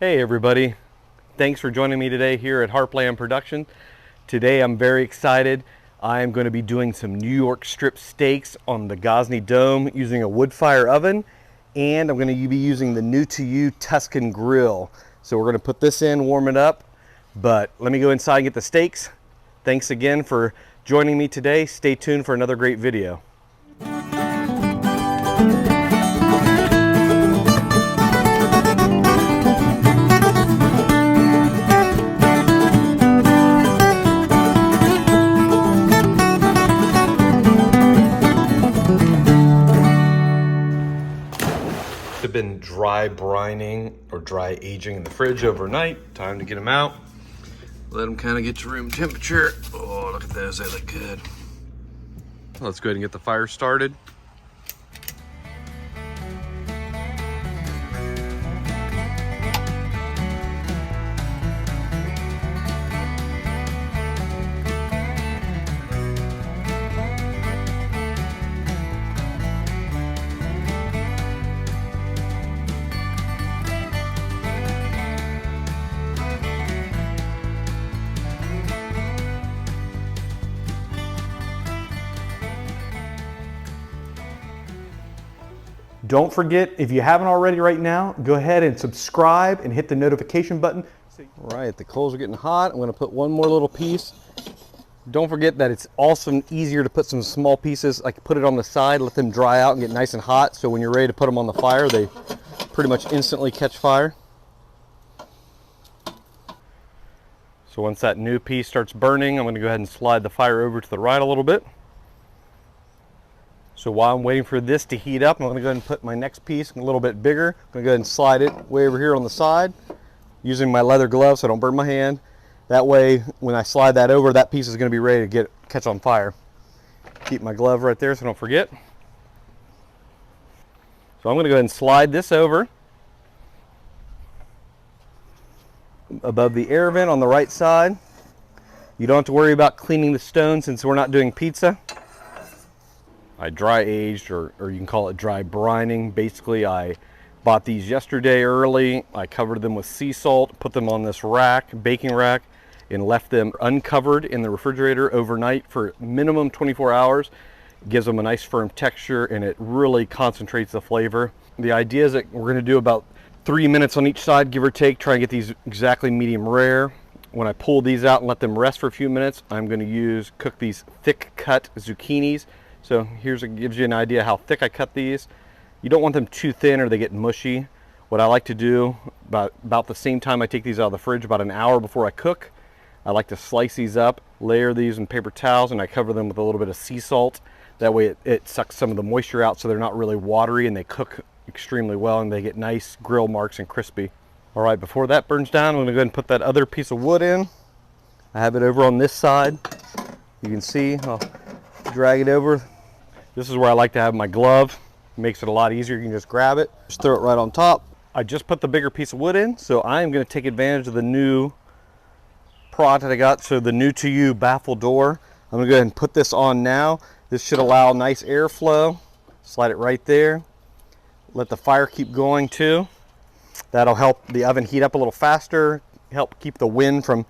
Hey everybody, thanks for joining me today here at Heartland Production. Today I'm very excited. I am going to be doing some New York strip steaks on the Gozney Dome using a wood fire oven, and I'm going to be using the new to you Tuscan Grill. So we're going to put this in, warm it up, but let me go inside and get the steaks. Thanks again for joining me today. Stay tuned for another great video. They've been dry brining or dry aging in the fridge overnight. Time to get them out. Let them kind of get to room temperature. Oh, look at those, they look good. Let's go ahead and get the fire started. Don't forget, if you haven't already right now, go ahead and subscribe and hit the notification button. All right, the coals are getting hot. I'm going to put one more little piece. Don't forget that it's also easier to put some small pieces. I can put it on the side, let them dry out and get nice and hot. So when you're ready to put them on the fire, they pretty much instantly catch fire. So once that new piece starts burning, I'm going to go ahead and slide the fire over to the right a little bit. So while I'm waiting for this to heat up, I'm going to go ahead and put my next piece a little bit bigger. I'm going to go ahead and slide it way over here on the side using my leather gloves so I don't burn my hand. That way, when I slide that over, that piece is going to be ready to catch on fire. Keep my glove right there so I don't forget. So I'm going to go ahead and slide this over above the air vent on the right side. You don't have to worry about cleaning the stone since we're not doing pizza. I dry aged, or you can call it dry brining. Basically, I bought these yesterday early. I covered them with sea salt, put them on this rack, baking rack, and left them uncovered in the refrigerator overnight for minimum 24 hours. It gives them a nice firm texture and it really concentrates the flavor. The idea is that we're going to do about 3 minutes on each side, give or take, try and get these exactly medium rare. When I pull these out and let them rest for a few minutes, I'm going to cook these thick cut zucchinis. So gives you an idea how thick I cut these. You don't want them too thin or they get mushy. What I like to do, about the same time I take these out of the fridge, about an hour before I cook, I like to slice these up, layer these in paper towels, and I cover them with a little bit of sea salt. That way it sucks some of the moisture out so they're not really watery and they cook extremely well and they get nice grill marks and crispy. All right, before that burns down, I'm gonna go ahead and put that other piece of wood in. I have it over on this side. You can see, I'll drag it over. This is where I like to have my glove. It makes it a lot easier. You can just grab it, just throw it right on top. I just put the bigger piece of wood in, so I am going to take advantage of the new product that I got. So the new to you Baffle door. I'm going to go ahead and put this on now. This should allow nice airflow. Slide it right there. Let the fire keep going too. That'll help the oven heat up a little faster, help keep the wind from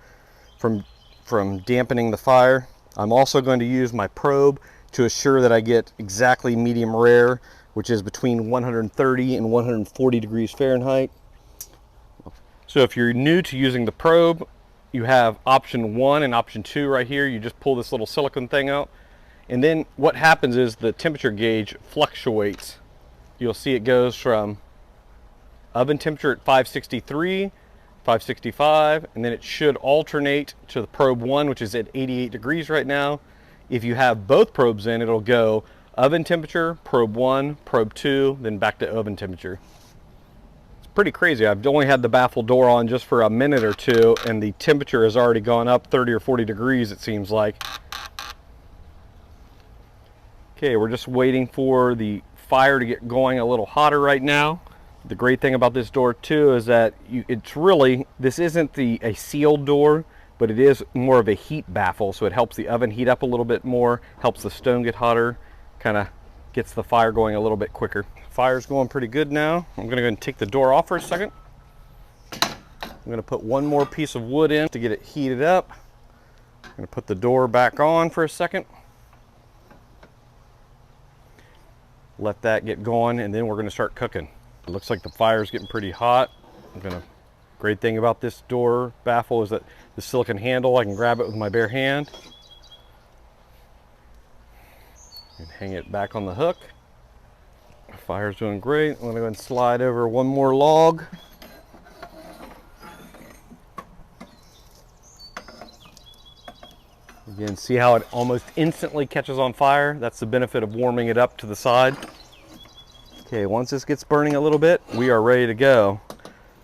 dampening the fire. I'm also going to use my probe to assure that I get exactly medium rare, which is between 130 and 140 degrees Fahrenheit. So if you're new to using the probe, you have option 1 and option 2 right here. You just pull this little silicone thing out, and then what happens is the temperature gauge fluctuates. You'll see it goes from oven temperature at 563, 565, and then it should alternate to the probe 1, which is at 88 degrees right now. If you have both probes in, it'll go oven temperature, probe 1, probe 2, then back to oven temperature. It's pretty crazy. I've only had the Baffle door on just for a minute or two, and the temperature has already gone up 30 or 40 degrees, it seems like. Okay, we're just waiting for the fire to get going a little hotter right now. The great thing about this door too is that this isn't a sealed door, but it is more of a heat baffle, so it helps the oven heat up a little bit more, helps the stone get hotter, kind of gets the fire going a little bit quicker. Fire's going pretty good now. I'm gonna go ahead and take the door off for a second. I'm going to put one more piece of wood in to get it heated up. I'm going to put the door back on for a second. Let that get going, and then we're going to start cooking. It looks like the fire's getting pretty hot. Great thing about this door baffle is that the silicone handle, I can grab it with my bare hand and hang it back on the hook. The fire's doing great. I'm going to go and slide over one more log. Again, see how it almost instantly catches on fire? That's the benefit of warming it up to the side. Okay, once this gets burning a little bit, we are ready to go.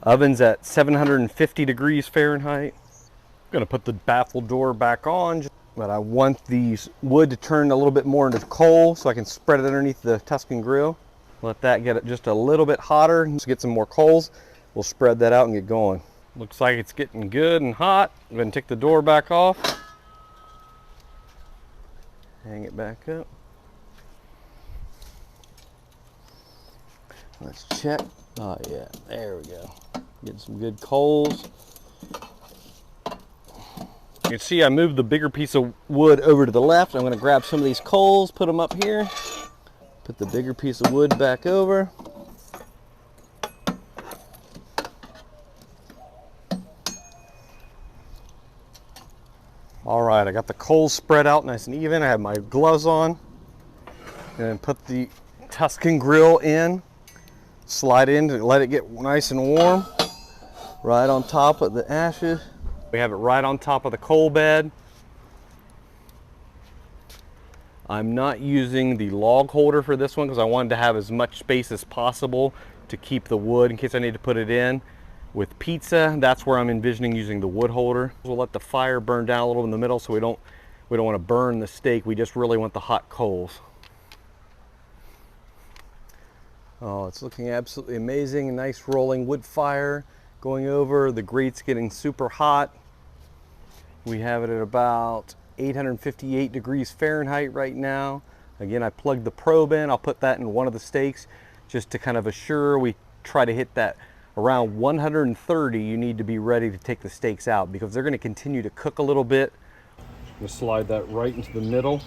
Oven's at 750 degrees Fahrenheit. I'm gonna put the baffle door back on, but I want the wood to turn a little bit more into coal so I can spread it underneath the Tuscan Grill. Let that get just a little bit hotter. Let's get some more coals. We'll spread that out and get going. Looks like it's getting good and hot. I'm gonna take the door back off. Hang it back up. Let's check. Oh yeah, there we go. Getting some good coals. You can see I moved the bigger piece of wood over to the left. I'm going to grab some of these coals, put them up here. Put the bigger piece of wood back over. All right, I got the coals spread out nice and even. I have my gloves on. And put the Tuscan Grill in. Slide in to let it get nice and warm. Right on top of the ashes. We have it right on top of the coal bed. I'm not using the log holder for this one because I wanted to have as much space as possible to keep the wood in case I need to put it in. With pizza, that's where I'm envisioning using the wood holder. We'll let the fire burn down a little in the middle so we don't want to burn the steak. We just really want the hot coals. Oh, it's looking absolutely amazing. Nice rolling wood fire going over. The grate's getting super hot. We have it at about 858 degrees Fahrenheit right now. Again, I plugged the probe in. I'll put that in one of the steaks just to kind of assure we try to hit that around 130. You need to be ready to take the steaks out because they're going to continue to cook a little bit. I'm going to slide that right into the middle.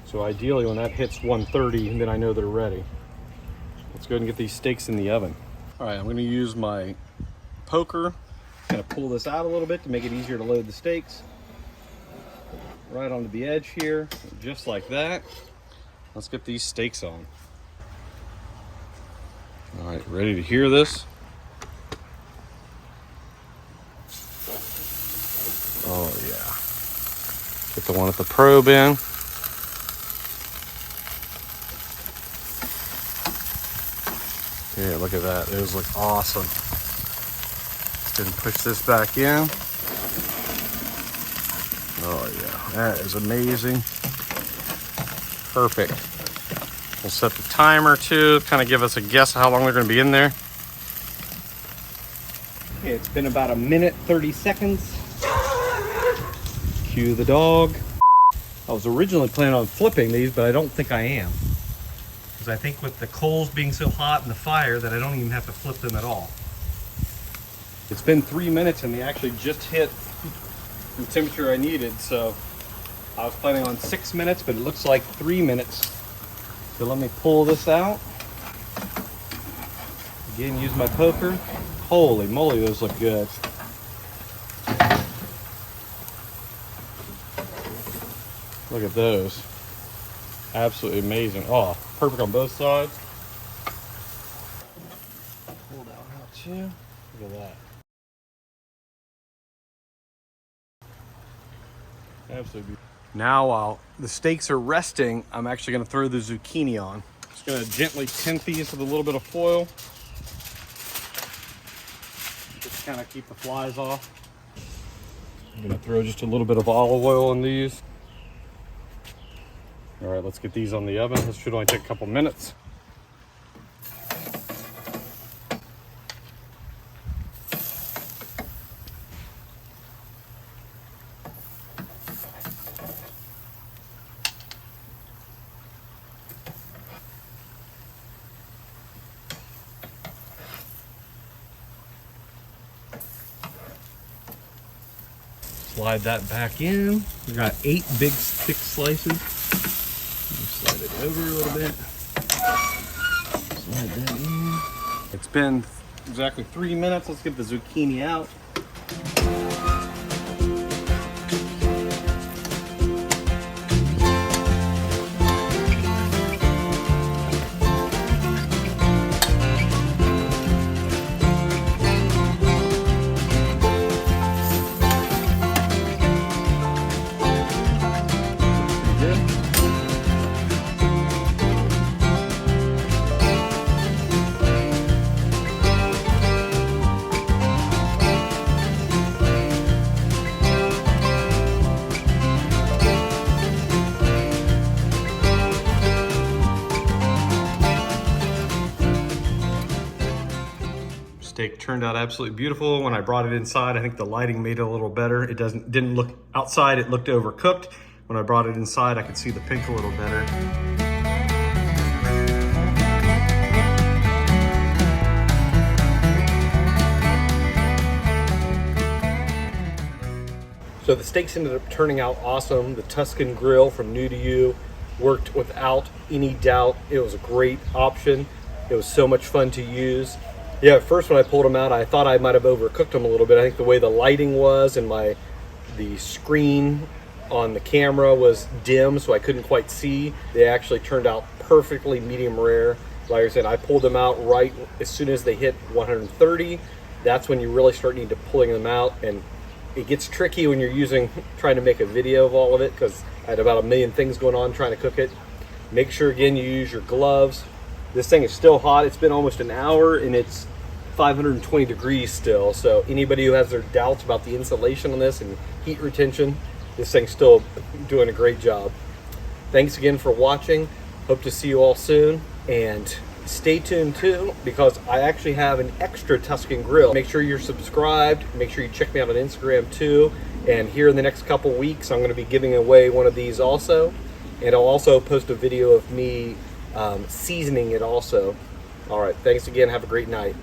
So ideally when that hits 130, then I know they're ready. Let's go ahead and get these steaks in the oven. All right, I'm going to use my poker. I'm going to pull this out a little bit to make it easier to load the steaks. Right onto the edge here, just like that. Let's get these steaks on. All right, ready to hear this? Oh yeah. Get the one at the probe in. Yeah, look at that. Those look awesome. Let's go ahead and push this back in. Oh yeah, that is amazing. Perfect. We'll set the timer to kind of give us a guess of how long they're going to be in there. Okay, it's been about 1 minute 30 seconds. Cue the dog. I was originally planning on flipping these, but I don't think I am. Because I think with the coals being so hot and the fire that I don't even have to flip them at all. It's been 3 minutes and they actually just hit the temperature I needed, so I was planning on 6 minutes, but it looks like 3 minutes. So let me pull this out. Again, use my poker. Holy moly, those look good. Look at those. Absolutely amazing. Oh, perfect on both sides. Pull down out too. Look at that. Absolutely. Now while the steaks are resting, I'm actually going to throw the zucchini on. Just going to gently tint these with a little bit of foil. Just kind of keep the flies off. I'm going to throw just a little bit of olive oil on these. All right, let's get these on the oven. This should only take a couple minutes. Slide that back in. We got 8 big thick slices. Slide it over a little bit. Slide that in. It's been exactly 3 minutes. Let's get the zucchini out. Steak turned out absolutely beautiful. When I brought it inside, I think the lighting made it a little better. It didn't look outside, it looked overcooked. When I brought it inside, I could see the pink a little better. So the steaks ended up turning out awesome. The Tuscan Grill from New to You worked without any doubt. It was a great option. It was so much fun to use. Yeah, at first when I pulled them out, I thought I might have overcooked them a little bit. I think the way the lighting was and the screen on the camera was dim, so I couldn't quite see. They actually turned out perfectly medium rare. Like I said, I pulled them out right as soon as they hit 130. That's when you really start needing to pulling them out, and it gets tricky when you're trying to make a video of all of it, because I had about 1 million things going on trying to cook it. Make sure again you use your gloves. This thing is still hot. It's been almost an hour and it's 520 degrees still. So anybody who has their doubts about the insulation on this and heat retention, this thing's still doing a great job. Thanks again for watching. Hope to see you all soon, and stay tuned too, because I actually have an extra Tuscan Grill. Make sure you're subscribed. Make sure you check me out on Instagram too. And here in the next couple weeks, I'm going to be giving away one of these also. And I'll also post a video of me seasoning it also. All right, thanks again. Have a great night.